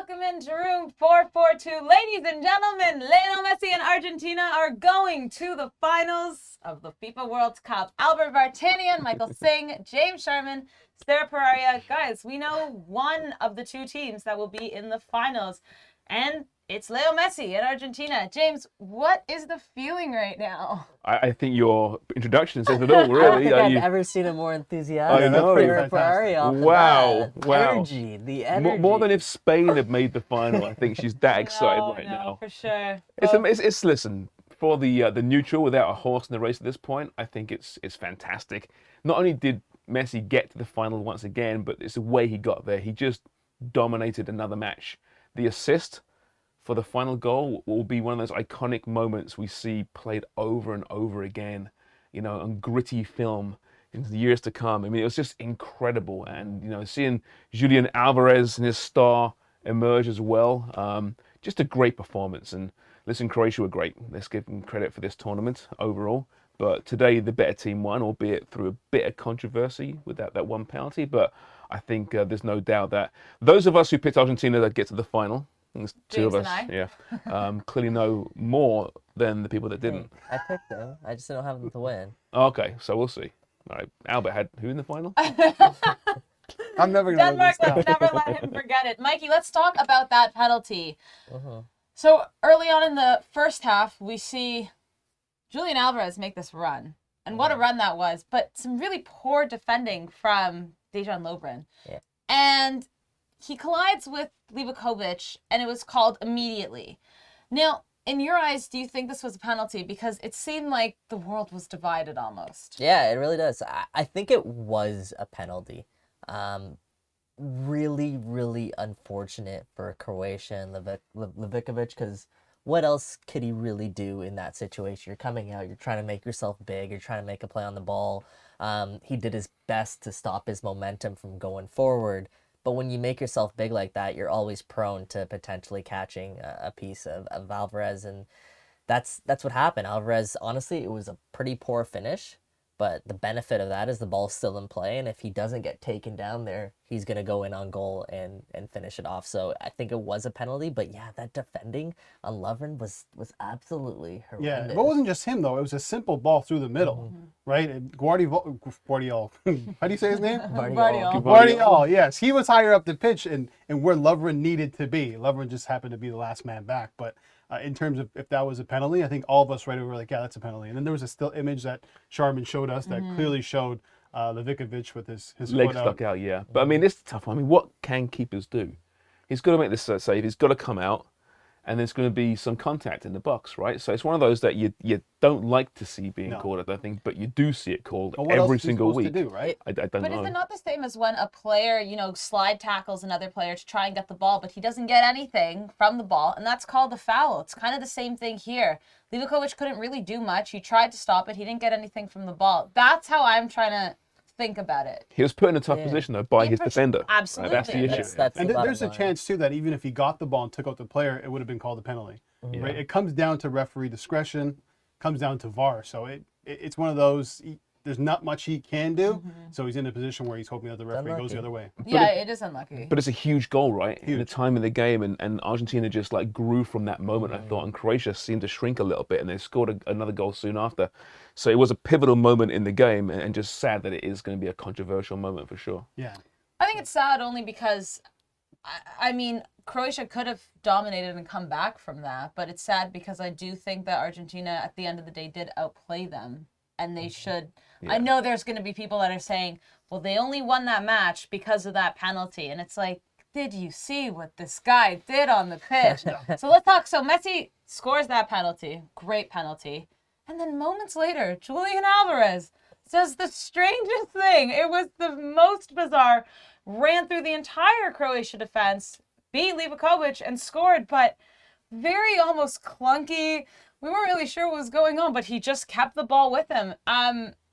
Welcome into room 442. Ladies and gentlemen, Lionel Messi and Argentina are going to the finals of the FIFA World Cup. Albert Vartanian, Michael Singh, James Sherman, Sarah Pereira. Guys, we know one of the two teams that will be in the finals, and it's Leo Messi in Argentina. James, what is the feeling right now? I think your introduction says it all, really. I don't think I've ever seen a more enthusiastic I know. Wow. Wow. Energy, the energy. More than if Spain had made the final. I think she's that excited right now. For sure. It's listen, for the neutral without a horse in the race at this point, I think it's fantastic. Not only did Messi get to the final once again, but it's the way he got there. He just dominated another match. The assist for the final goal will be one of those iconic moments we see played over and over again, on gritty film in the years to come. I mean, it was just incredible. And, seeing Julian Alvarez and his star emerge as well, just a great performance. And listen, Croatia were great. Let's give them credit for this tournament overall. But today, the better team won, albeit through a bit of controversy with that one penalty. But I think there's no doubt that those of us who picked Argentina that get to the final, there's two James of us, clearly know more than the people that didn't. I picked them. I just don't have them to win. Okay, so we'll see. All right, Albert had who in the final? I'm never going to Denmark, let's never let him forget it. Mikey, let's talk about that penalty. So early on in the first half, we see Julian Alvarez make this run. And what a run that was. But some really poor defending from Dejan Lovren. Yeah. And he collides with Livakovic, and it was called immediately. Now, in your eyes, do you think this was a penalty? Because it seemed like the world was divided almost. Yeah, it really does. I think it was a penalty. Really, really unfortunate for Croatia and Livakovic, because what else could he really do in that situation? You're coming out, you're trying to make yourself big, you're trying to make a play on the ball. He did his best to stop his momentum from going forward. But when you make yourself big like that, you're always prone to potentially catching a piece of Alvarez. And that's what happened. Alvarez, honestly, it was a pretty poor finish. But the benefit of that is the ball's still in play. And if he doesn't get taken down there, he's going to go in on goal and finish it off. So I think it was a penalty. But yeah, that defending on Lovren was absolutely horrendous. Yeah, but it wasn't just him, though. It was a simple ball through the middle, right? And Guardiol, how do you say his name? Guardiol, yes. He was higher up the pitch and where Lovren needed to be. Lovren just happened to be the last man back. But in terms of if that was a penalty, I think all of us right away were like, yeah, that's a penalty. And then there was a still image that Sharman showed us that clearly showed Livakovic with his Leg foot stuck out, yeah. But I mean, this is tough. I mean, what can keepers do? He's got to make this save. He's got to come out, and there's going to be some contact in the box, right? So it's one of those that you don't like to see being called, I think, but you do see it called every single week. To do, right? I don't know. But is it not the same as when a player, slide tackles another player to try and get the ball, but he doesn't get anything from the ball, and that's called a foul? It's kind of the same thing here. Livakovic couldn't really do much. He tried to stop it. He didn't get anything from the ball. That's how I'm trying to think about it. He was put in a tough position, though, by his defender. Absolutely. Right? That's the issue. That's And there's a chance, too, that even if he got the ball and took out the player, it would have been called a penalty. Right? It comes down to referee discretion, comes down to VAR. So it's one of those, there's not much he can do. So he's in a position where he's hoping that the referee goes the other way. Yeah, it is unlucky. But it's a huge goal, right? In the time of the game, and Argentina just grew from that moment, I thought, and Croatia seemed to shrink a little bit, and they scored another goal soon after. So it was a pivotal moment in the game, and just sad that it is going to be a controversial moment for sure. Yeah. I think it's sad only because, I mean, Croatia could have dominated and come back from that, but it's sad because I do think that Argentina, at the end of the day, did outplay them, and they should. Yeah. I know there's going to be people that are saying, well, they only won that match because of that penalty, and it's like, did you see what this guy did on the pitch? So let's talk. So Messi scores that penalty, great penalty, and then moments later, Julian Alvarez does the strangest thing. It was the most bizarre. Ran through the entire Croatia defense, beat Livakovic, and scored, but very almost clunky. We weren't really sure what was going on, but he just kept the ball with him.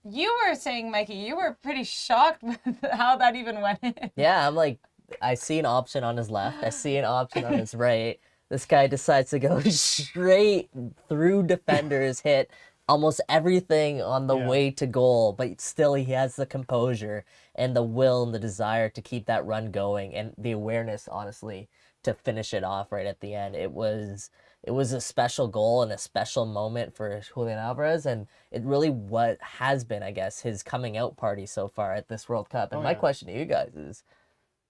You were saying, Mikey, you were pretty shocked with how that even went in. Yeah, I'm like, I see an option on his left. I see an option on his right. This guy decides to go straight through defenders, hit almost everything on the way to goal, but still he has the composure and the will and the desire to keep that run going and the awareness, honestly, to finish it off right at the end. It was a special goal and a special moment for Julian Alvarez, and it really what has been, I guess, his coming out party so far at this World Cup. And my question to you guys is,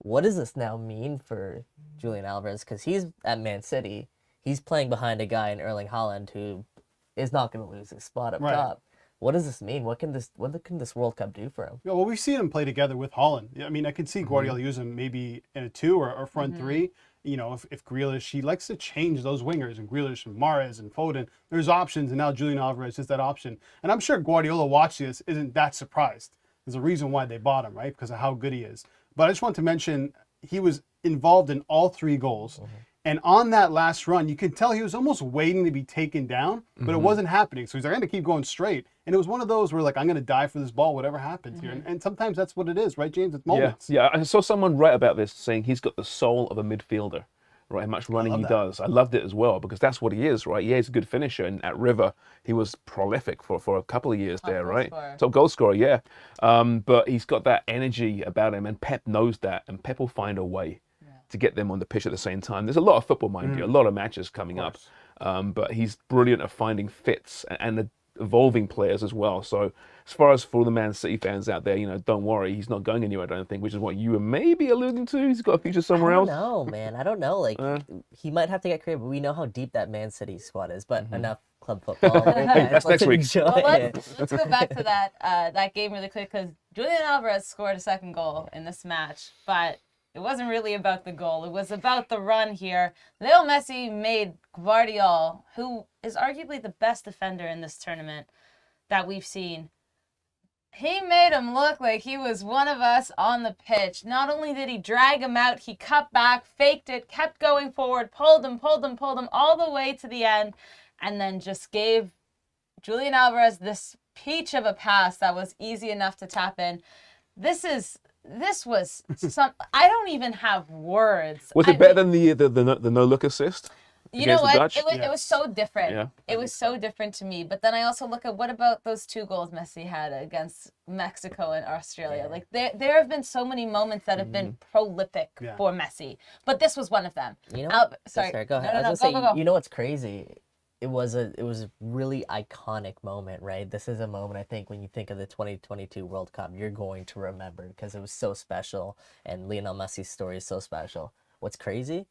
what does this now mean for Julian Alvarez? Because he's at Man City, he's playing behind a guy in Erling Haaland who is not going to lose his spot up top. What does this mean? What can this World Cup do for him? Yeah, well, we've seen him play together with Haaland. I mean, I could see Guardiola use him maybe in a 2 or front 3. You know, if Grealish, he likes to change those wingers, and Grealish and Mahrez and Foden, there's options, and now Julian Alvarez is that option. And I'm sure Guardiola watching this isn't that surprised. There's a reason why they bought him, right? Because of how good he is. But I just want to mention, he was involved in all 3 goals. And on that last run, you could tell he was almost waiting to be taken down, but it wasn't happening. So he's like, I'm going to keep going straight. And it was one of those where, like, I'm going to die for this ball, whatever happens here. And sometimes that's what it is, right, James? It's moments. Yeah, I saw someone write about this, saying he's got the soul of a midfielder, right? How much running he does. I loved it as well, because that's what he is, right? Yeah, he's a good finisher. And at River, he was prolific for a couple of years there, right? Top goal scorer, yeah. But he's got that energy about him, and Pep knows that, and Pep will find a way to get them on the pitch at the same time. There's a lot of football, mind you, a lot of matches coming up. But he's brilliant at finding fits and evolving players as well. So as far as for the Man City fans out there, you know, don't worry, he's not going anywhere, I don't think, which is what you were maybe alluding to. He's got a future somewhere else. I don't know, man. I don't know. Like, he might have to get creative, but we know how deep that Man City squad is. But enough club football. Hey, that's next week. Well, let's go back to that game really quick, because Julian Alvarez scored a second goal in this match, but it wasn't really about the goal. It was about the run here. Lionel Messi made Guardiola, who is arguably the best defender in this tournament that we've seen, he made him look like he was one of us on the pitch. Not only did he drag him out, he cut back, faked it, kept going forward, pulled him all the way to the end, and then just gave Julian Alvarez this peach of a pass that was easy enough to tap in. This was some. I don't even have words. Was it better than the no look assist? You know what? It was so different. Yeah. It was so different to me. But then I also look at, what about those 2 goals Messi had against Mexico and Australia? Yeah. Like there have been so many moments that have been prolific for Messi, but this was one of them. You know, sorry, go ahead. No, I was gonna say, go. you know what's crazy? It was a really iconic moment, right? This is a moment, I think, when you think of the 2022 World Cup, you're going to remember, because it was so special, and Lionel Messi's story is so special. What's crazy?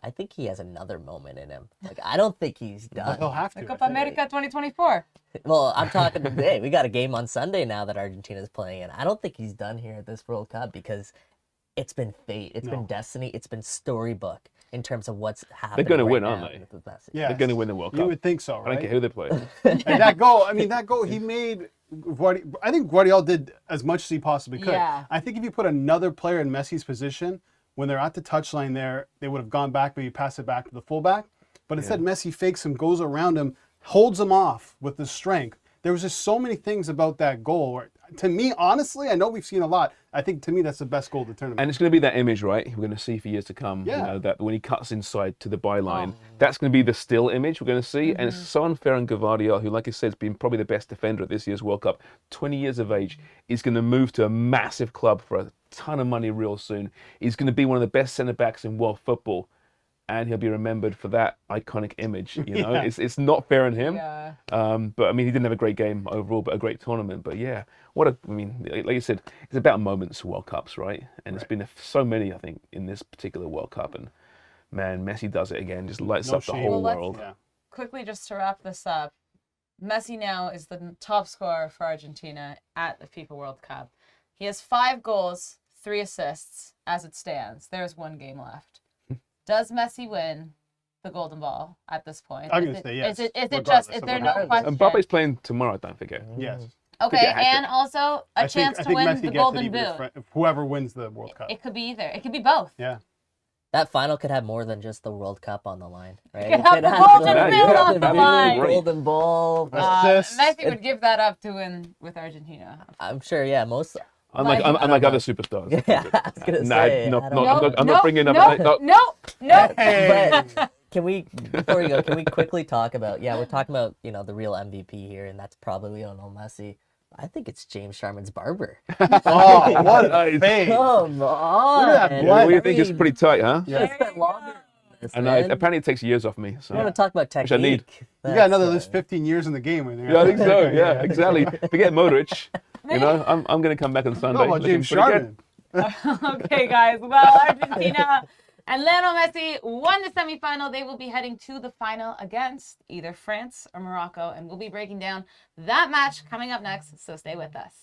I think he has another moment in him. Like, I don't think he's done. He'll have to. Copa America 2024. Well, I'm talking today. We got a game on Sunday now that Argentina's playing in. I don't think he's done here at this World Cup, because it's been fate, it's been destiny, it's been storybook in terms of what's happening. They're going to win, now aren't they? with Messi. Yeah, They're going to win the World Cup. You would think so, right? I don't care who they play. And that goal he made, I think Guardiola did as much as he possibly could. Yeah. I think if you put another player in Messi's position, when they're at the touchline there, they would have gone back, maybe pass it back to the fullback. But instead, Messi fakes him, goes around him, holds him off with the strength. There was just so many things about that goal where, to me, honestly, I know we've seen a lot. I think, to me, that's the best goal of the tournament. And it's going to be that image, right? We're going to see for years to come. Yeah. You know, that when he cuts inside to the byline, that's going to be the still image we're going to see. And it's so unfair on Guardiola, who, like I said, has been probably the best defender at this year's World Cup. 20 years of age, he's going to move to a massive club for a ton of money real soon. He's going to be one of the best centre backs in world football, and he'll be remembered for that iconic image. You know, it's not fair on him. Yeah. But I mean, he didn't have a great game overall, but a great tournament. But yeah, like you said, it's about moments, World Cups, right? And it's been so many, I think, in this particular World Cup. And man, Messi does it again, just lights up the whole world. Yeah. Quickly, just to wrap this up, Messi now is the top scorer for Argentina at the FIFA World Cup. He has 5 goals, 3 assists as it stands. There's 1 game left. Does Messi win the Golden Ball at this point? I'm going to say yes. Is it regardless just, is of there what no happens. question? And Mbappe's playing tomorrow, don't forget. Yes. Okay, and also a chance to win Messi the gets Golden it even Boot. if whoever wins the World Cup. It could be either. It could be both. Yeah. That final could have more than just the World Cup on the line, right? It could have the Golden Boot on the line. Golden Ball. Messi would give that up to win with Argentina. I'm sure, yeah, most... Unlike other superstars. Yeah, I was gonna say. I'm not bringing up... No. But can we, before we go, can we quickly talk about, we're talking about, the real MVP here, and that's probably Lionel Messi. I think it's James Sharman's barber. Oh, what a fade. Come on. Look at that blood. What do you think? It's pretty tight, huh? Yeah. Spent longer Yes, And man. apparently it takes years off me. So. You want to talk about Which I need. technique? You got another at least 15 years in the game. Yeah, I think so. Yeah, exactly. Forget Modric. You know, I'm going to come back on Sunday. No, well, looking James pretty good. Sharman. Okay, guys. Well, Argentina and Lionel Messi won the semifinal. They will be heading to the final against either France or Morocco, and we'll be breaking down that match coming up next. So stay with us.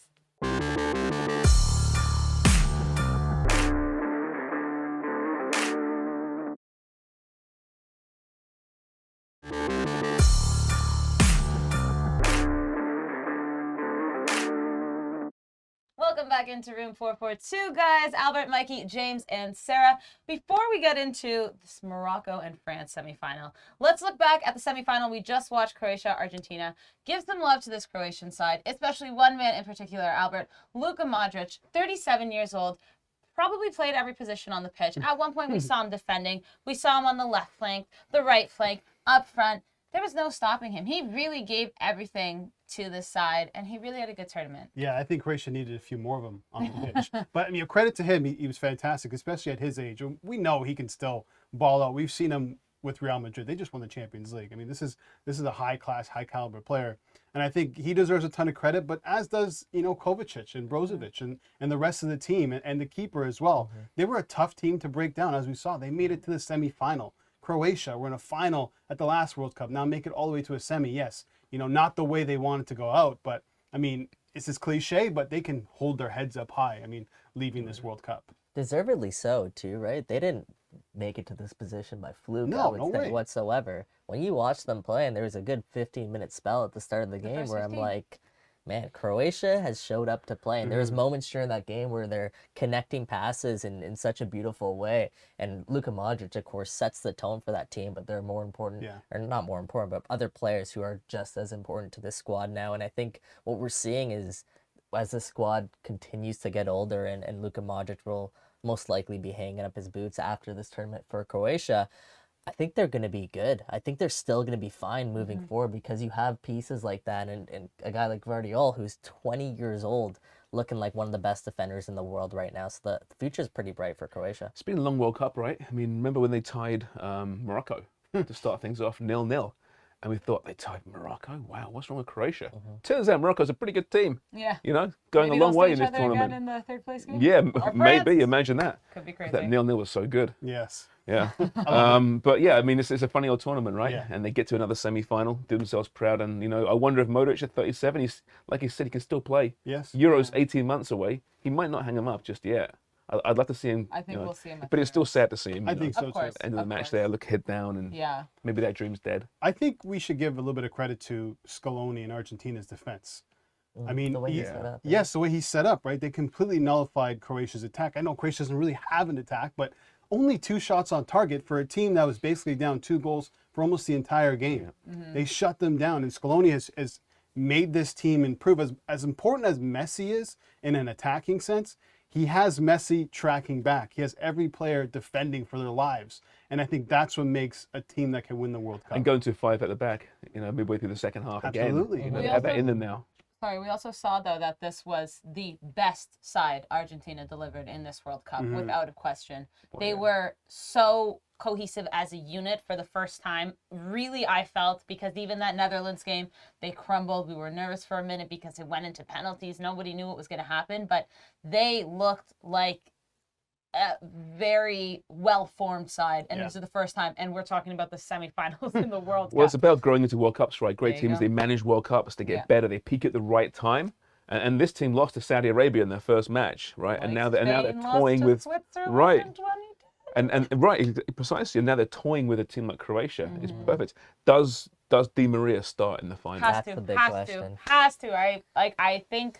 Welcome back into room 442, guys. Albert, Mikey, James, and Sarah. Before we get into this Morocco and France semifinal, let's look back at the semifinal we just watched, Croatia, Argentina. Give some love to this Croatian side, especially one man in particular, Albert, Luka Modric, 37 years old, probably played every position on the pitch. At one point, we saw him defending. We saw him on the left flank, the right flank, up front. There was no stopping him. He really gave everything to this side, and he really had a good tournament. Yeah, I think Croatia needed a few more of them on the pitch. But I mean, credit to him, he was fantastic, especially at his age. We know he can still ball out. We've seen him with Real Madrid. They just won the Champions League. I mean, this is a high class, high caliber player, and I think he deserves a ton of credit. But as does Kovacic and Brozovic and the rest of the team and the keeper as well. They were a tough team to break down, as we saw. They made it to the semifinal. Croatia were in a final at the last World Cup. Now make it all the way to a semi. Yes, not the way they wanted to go out, but I mean, it's this cliche, but they can hold their heads up high. I mean, leaving this World Cup. Deservedly so, too, right? They didn't make it to this position by fluke, No, I would no say, way. whatsoever. When you watch them play, and there was a good 15-minute spell at the start of the game first where I'm 15. like, man, Croatia has showed up to play. And there was moments during that game where they're connecting passes in such a beautiful way. And Luka Modric, of course, sets the tone for that team, but they're more important, or not more important, but other players who are just as important to this squad now. And I think what we're seeing is as the squad continues to get older and Luka Modric will most likely be hanging up his boots after this tournament for Croatia, I think they're going to be good. I think they're still going to be fine moving forward because you have pieces like that and a guy like Guardiola who's 20 years old looking like one of the best defenders in the world right now. So the future is pretty bright for Croatia. It's been a long World Cup, right? I mean, remember when they tied Morocco to start things off 0-0? And we thought they tied Morocco. Wow, what's wrong with Croatia? Turns out Morocco's a pretty good team. Yeah. Going Maybe a long they'll way see in each this other tournament. again in the third place game? Yeah, Or maybe. France? Imagine that. Could be crazy. That 0-0 was so good. Yes. Yeah. But yeah, I mean, it's a funny old tournament, right? Yeah. And they get to another semi-final, do themselves proud. And, I wonder if Modric at 37, he's like he said, he can still play. Yes. Euros 18 months away. He might not hang him up just yet. I'd love to see him. I think we'll see him at But the it's still Euros. sad to see him. I think so Of course. too. End of the Of match course. there, look head down, and Yeah. maybe that dream's dead. I think we should give a little bit of credit to Scaloni and Argentina's defense. I mean, the way he's set up, yes, the way he's set up, right? They completely nullified Croatia's attack. I know Croatia doesn't really have an attack, but only 2 shots on target for a team that was basically down 2 goals for almost the entire game. They shut them down, and Scaloni has made this team improve. As important as Messi is in an attacking sense, he has Messi tracking back. He has every player defending for their lives. And I think that's what makes a team that can win the World Cup. And going to 5 at the back, midway through the second half Absolutely. again. We They have that also- in them now. Sorry, we also saw, though, that this was the best side Argentina delivered in this World Cup, without a question. They were so cohesive as a unit for the first time. Really, I felt, because even that Netherlands game, they crumbled. We were nervous for a minute because it went into penalties. Nobody knew what was going to happen, but they looked like a very well-formed side, and this is the first time, and we're talking about the semifinals in the World Well, it's Cup. about growing into World Cups, right? Great There you teams, go. they manage World Cups to get Yeah. better. They peak at the right time. And this team lost to Saudi Arabia in their first match, right? And now they're Spain lost toying to with Switzerland right. in 2010. And right, precisely. And now they're toying with a team like Croatia. It's perfect. Does Di Maria start in the final? Has That's to, the big has question. to, has to. I think,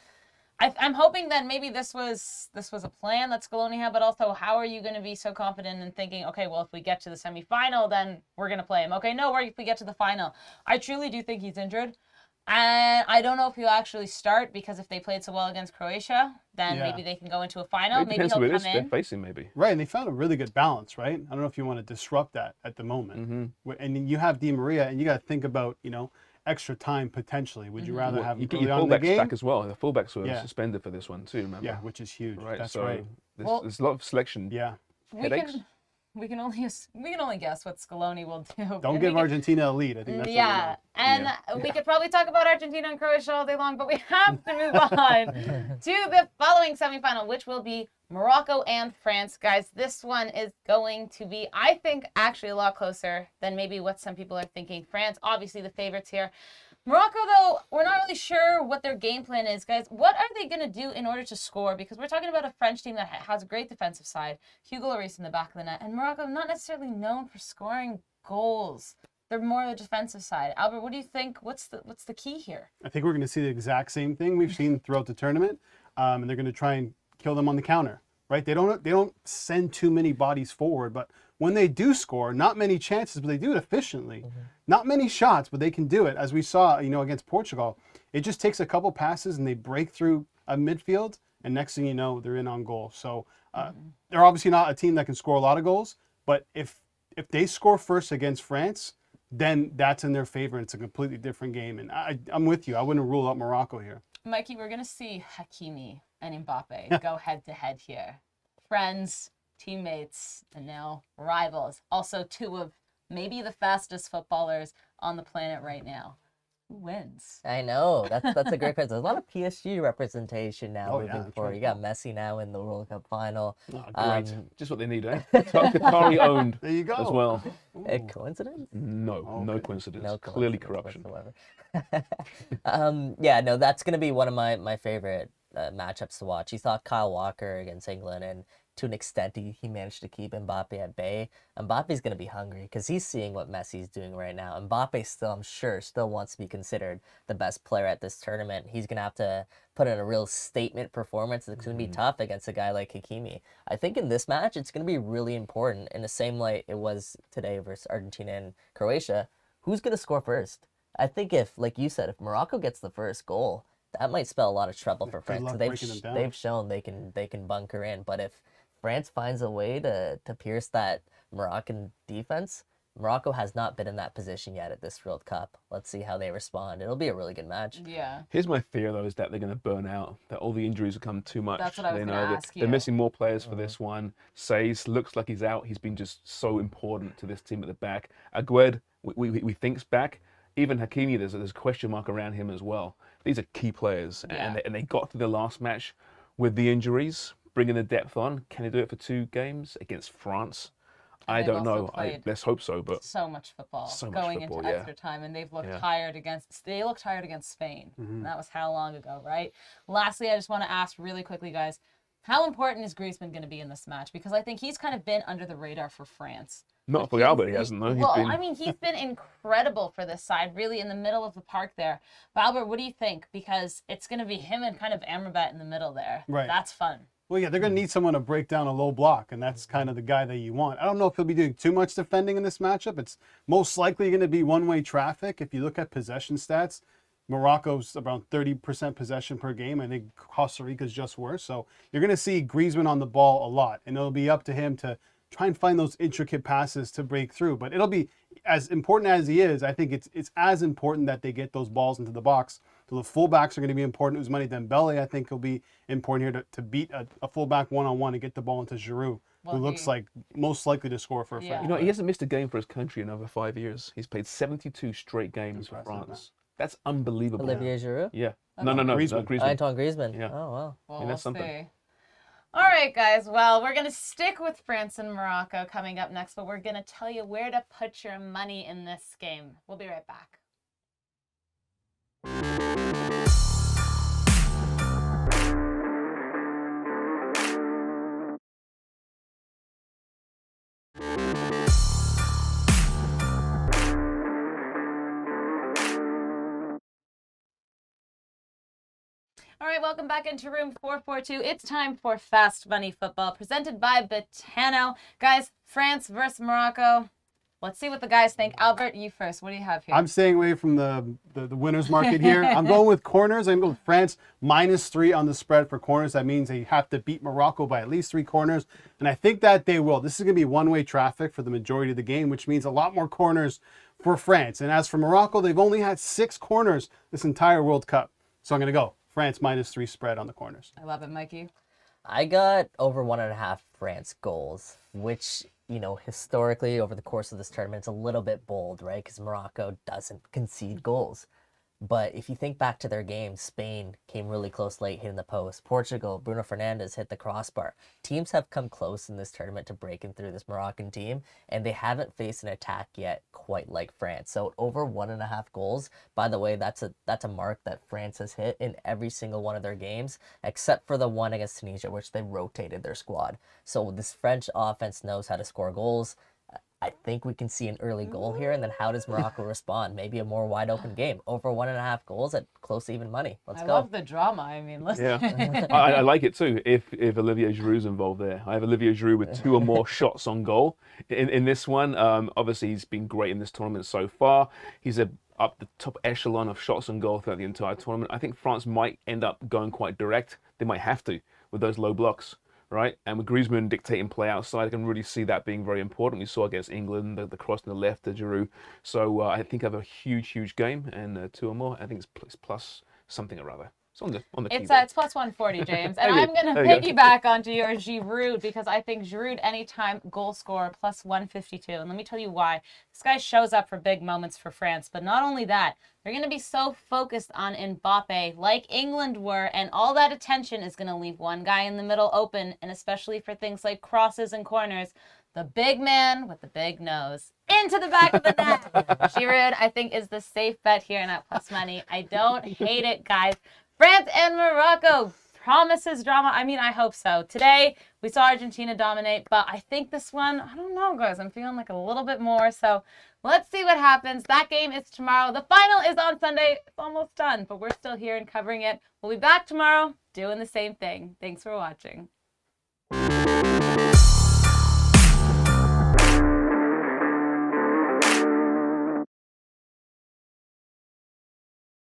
I'm hoping that maybe this was a plan that Scaloni had, but also how are you going to be so confident in thinking, okay, well, if we get to the semifinal, then we're going to play him. Okay, no, if we get to the final. I truly do think he's injured. And I don't know if he'll actually start, because if they played so well against Croatia, then maybe they can go into a final. It Maybe depends he'll who it come is they're in. facing, maybe. Right, and they found a really good balance, right? I don't know if you want to disrupt that at the moment. And you have Di Maria, and you got to think about, extra time potentially. Would you rather have You him get early your on in the fullbacks game? back as well. The fullbacks were Yeah. suspended for this one too, remember? Yeah, which is huge. Right, That's so right. There's, Well- there's a lot of selection. Yeah. We Headaches? we can only guess what Scaloni will do. Don't give Argentina a lead. I think that's yeah, and we could probably talk about Argentina and Croatia all day long, but we have to move on to the following semifinal, which will be Morocco and France. Guys, this one is going to be, I think, actually a lot closer than maybe what some people are thinking. France, obviously the favorites here. Morocco, though, we're not really sure what their game plan is, guys. What are they going to do in order to score? Because we're talking about a French team that has a great defensive side. Hugo Lloris in the back of the net. And Morocco, not necessarily known for scoring goals. They're more the defensive side. Albert, what do you think? What's the key here? I think we're going to see the exact same thing we've seen throughout the tournament. And they're going to try and kill them on the counter, right? They don't send too many bodies forward, but when they do score, not many chances, but they do it efficiently. Not many shots, but they can do it. As we saw, against Portugal, it just takes a couple passes and they break through a midfield, and next thing you know, they're in on goal. So they're obviously not a team that can score a lot of goals, but if they score first against France, then that's in their favor, and it's a completely different game. And I'm with you. I wouldn't rule out Morocco here. Mikey, we're going to see Hakimi and Mbappe go head-to-head here. Friends, teammates, and now rivals. Also two of maybe the fastest footballers on the planet right now. Who wins? I know. That's a great question. There's a lot of PSG representation now moving forward. Right. You got Messi now in the World Cup final. Oh, great. Just what they need, eh? Qatari owned There you go. as well. A coincidence? No, no coincidence. No Clearly coincidence corruption. whatsoever. Yeah, no, that's going to be one of my favorite matchups to watch. You saw Kyle Walker against England, and to an extent, he managed to keep Mbappe at bay. Mbappe's going to be hungry because he's seeing what Messi's doing right now. Mbappe still, I'm sure, wants to be considered the best player at this tournament. He's going to have to put in a real statement performance. It's going to be tough against a guy like Hakimi. I think in this match, it's going to be really important in the same light it was today versus Argentina and Croatia. Who's going to score first? I think if, like you said, if Morocco gets the first goal, that might spell a lot of trouble for France. They've shown they can bunker in, but if France finds a way to pierce that Moroccan defense, Morocco has not been in that position yet at this World Cup. Let's see how they respond. It'll be a really good match. Yeah. Here's my fear, though, is that they're going to burn out, that all the injuries will come too much. That's what I was they going to know ask you. They're missing more players for this one. Says looks like he's out. He's been just so important to this team at the back. Aguerd, we think's back. Even Hakimi, there's a question mark around him as well. These are key players, and they got to the last match with the injuries, bringing the depth on. Can they do it for 2 games against France? I don't know. Let's hope so. But so much football going into extra time, and they've looked tired against Spain. And that was how long ago, right? Lastly, I just want to ask really quickly, guys, how important is Griezmann going to be in this match? Because I think he's kind of been under the radar for France. Not for Albert, he hasn't, though. He's been incredible for this side, really in the middle of the park there. But Albert, what do you think? Because it's going to be him and kind of Amrabat in the middle there. Right. That's fun. Well, yeah, they're going to need someone to break down a low block, and that's kind of the guy that you want. I don't know if he'll be doing too much defending in this matchup. It's most likely going to be one-way traffic. If you look at possession stats, Morocco's around 30% possession per game. I think Costa Rica's just worse. So you're going to see Griezmann on the ball a lot, and it'll be up to him to try and find those intricate passes to break through. But it'll be as important as he is. I think it's as important that they get those balls into the box. So the fullbacks are going to be important. Ousmane Dembele, I think, will be important here to beat a fullback one-on-one and get the ball into Giroud, who looks like most likely to score for France. He hasn't missed a game for his country in over 5 years. He's played 72 straight games for France. That's unbelievable. Olivier Giroud? Yeah. No, Griezmann. Antoine Griezmann. Yeah. Oh, wow. Well, that's something. see. All right, guys. Well, we're going to stick with France and Morocco coming up next, but we're going to tell you where to put your money in this game. We'll be right back. All right, welcome back into room 442. It's time for Fast Money Football, presented by Betano. Guys, France versus Morocco. Let's see what the guys think. Albert, you first. What do you have here? I'm staying away from the winner's market here. I'm going with corners. I'm going with France -3 on the spread for corners. That means they have to beat Morocco by at least 3 corners. And I think that they will. This is going to be one-way traffic for the majority of the game, which means a lot more corners for France. And as for Morocco, they've only had 6 corners this entire World Cup. So I'm going to go France -3 spread on the corners. I love it, Mikey. I got over 1.5 France goals, which, historically over the course of this tournament, it's a little bit bold, right? Because Morocco doesn't concede goals. But if you think back to their games, Spain came really close late, hitting the post. Portugal, Bruno Fernandes hit the crossbar. Teams have come close in this tournament to breaking through this Moroccan team, and they haven't faced an attack yet quite like France. So over 1.5 goals. By the way, that's a mark that France has hit in every single one of their games, except for the one against Tunisia, which they rotated their squad. So this French offense knows how to score goals. I think we can see an early goal here, and then how does Morocco respond? Maybe a more wide open game. Over 1.5 goals at close to even money. Let's go. I love the drama. I mean, listen. Yeah, I like it too. If Olivier Giroud's involved there, I have Olivier Giroud with 2 or more shots on goal in this one. Obviously, he's been great in this tournament so far. He's up the top echelon of shots on goal throughout the entire tournament. I think France might end up going quite direct. They might have to with those low blocks. Right, and with Griezmann dictating play outside, I can really see that being very important. We saw against England the cross on the left to Giroud. So I think I have a huge game, and 2 or more. I think it's plus something or other. It's on the It's TV. it's plus 140, James, and I'm gonna piggyback onto your Giroud because I think Giroud anytime goal scorer plus 152, and let me tell you why. This guy shows up for big moments for France, but not only that, they're gonna be so focused on Mbappe, like England were, and all that attention is gonna leave one guy in the middle open, and especially for things like crosses and corners. The big man with the big nose into the back of the net. Giroud, I think, is the safe bet here and at plus money. I don't hate it, guys. France and Morocco promises drama. I mean, I hope so. Today, we saw Argentina dominate, but I think this one, I don't know, guys. I'm feeling like a little bit more. So let's see what happens. That game is tomorrow. The final is on Sunday. It's almost done, but we're still here and covering it. We'll be back tomorrow doing the same thing. Thanks for watching.